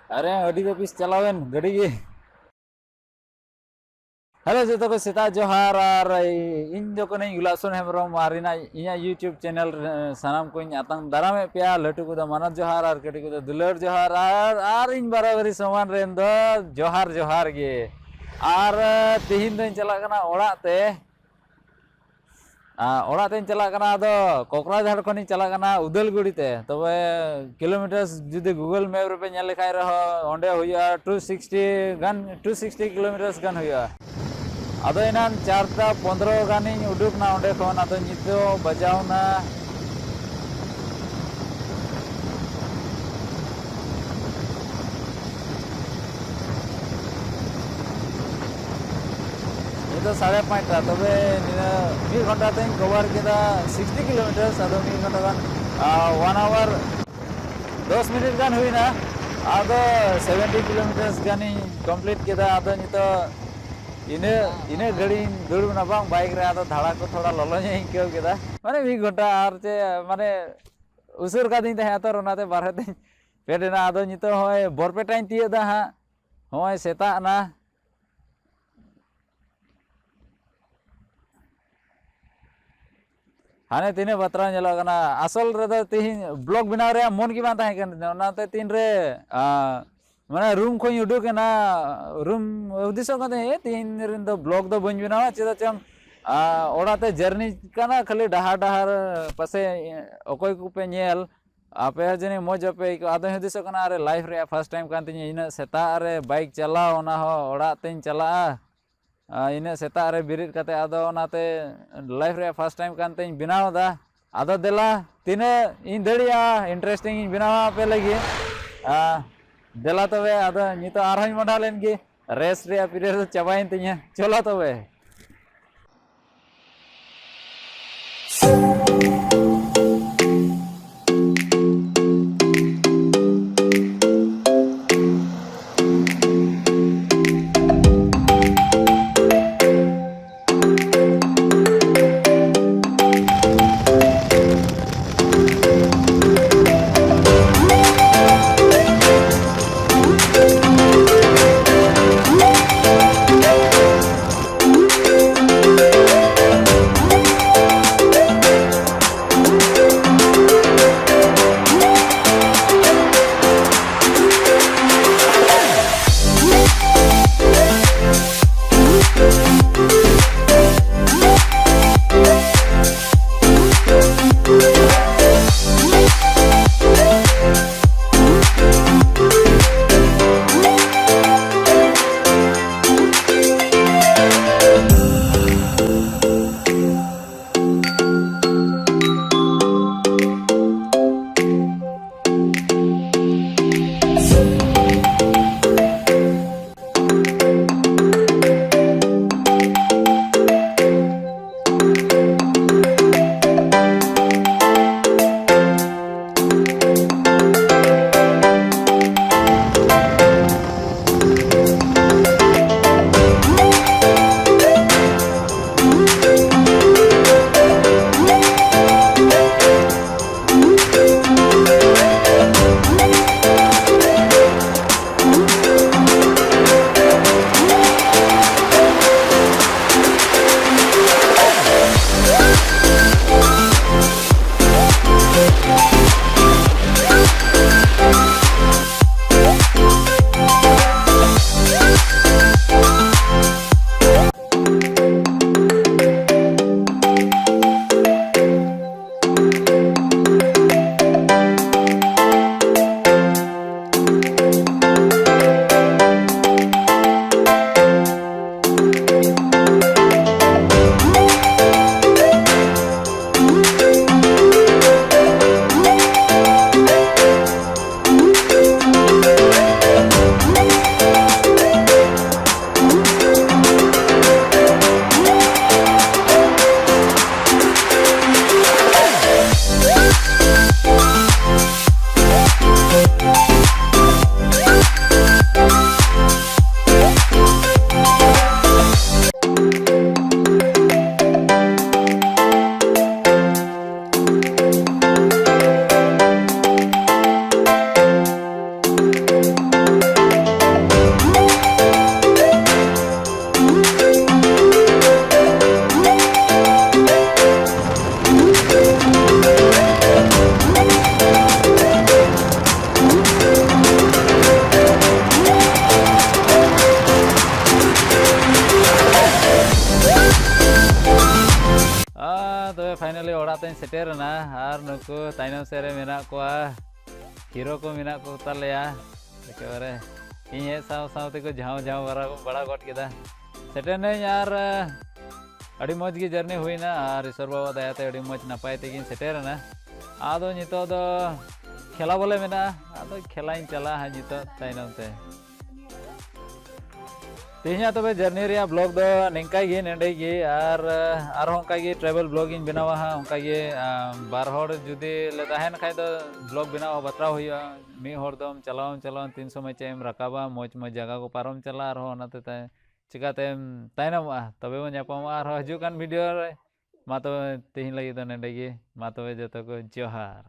अरे अड़ी ऑफिस चलावेन गड़ी गे हेलो जो तो सेता जोहार और इन जो कने गुलासन हेम्ब्रोम मारिना इया यूट्यूब चैनल सनाम को आतंग दाराम पे लटू को मानत जोहार और कटी को दुलर जोहार और इन बराबरी समान रेन दो जोहार जोहार गे और तिहिन दिन चला कना ओड़ाते ओड़ाते चला कना दो कोकराझार खनि चला कना उदलगुड़ी ते तबे किलोमीटर्स जुदी गूगल मैप रे पे नेल लेखाय रहो ओंडे हुया 260 किलोमीटर्स गन हुया अदो इनान 4:15 गानी उडुक ना ओंडे खन अदो नितो बजावना itu 5:30 तबे मी घंटा तक कवर केदा 60 किलोमीटर अदो मी घंटा गान 1 आवर 10 मिनट गान हुईना अदो 70 किलोमीटर्स गानी कंप्लीट केदा अदो नितो इने इने गड़ी दुड़ना बांग बाइक रे अदो धाड़ा को थोड़ा ललो ᱧ केव केदा माने मी घंटा आर चे माने उसूर का दिन तहे तो ओनाते बारहे दिन पेडेना अदो नितो होय बरपेटाइन तियदा हा होय सेता ना हाने तीने बतरा नेलोगना असल रे तीन ब्लॉग बनाव रे मन की बात है ओनाते तीन रे माने रूम को उडुकना रूम उद्देश्य कते तीन रिन दो ब्लॉग दो बन बनावा चेदा चम ओड़ाते जर्नी कना खाली डहार डहार पासे अकोय को पे नेल आपे जने मौज पे आदो उद्देश्य कना अरे लाइफ रे फर्स्ट टाइम कान तिनी इन सेता रे बाइक चलाओ ओना हो ओड़ाते चला इन सेता रे बिरिद कते आदो ओनाते लाइफ रे फर्स्ट टाइम कानते बनाव दा आदो देला तिने इन दड़िया इंटरेस्टिंग इन बनावा पे लगी देला तबे आदो नितो आरहन मडा लेन गे रेस रे पीरियड चाबाइन तिया चलो तबे तो फाइनली ओड़ा तें सेटेरना आर नुकु ताइनम सेरे मेना कोआ हीरो को मेना को तालेया एकेबारे इन हे साव सावते को झाव झाव बड़ा गट केदा सेटेरने यार अड़ी मज की जर्नी हुईना और ईश्वर बाबा दयाते अड़ी मज नपाय तेगिन सेटेरना आदो नितो दो खेला बोले मेना आदो खेलाइन चला है नितो ताइनम ते तेहिया तबे जर्नी रे ब्लॉग दो निंका गे नेडे गे आर होंका गे ट्रैवल ब्लॉगिंग बनावा हा होंका गे बार हर जुदी ले ताहेन खाय दो ब्लॉग बनावा बतरा हुआ मी हर दम चलाव 300 में चेम रकाबा मौज मौज जगह को पारम चला आर होनाते ताय चिकाते ताइनम तबे वो न्यापामा आर हजुकान वीडियो रे मा तो तेहिन लगी तो नेडे गे मा तबे जतो को जोहार।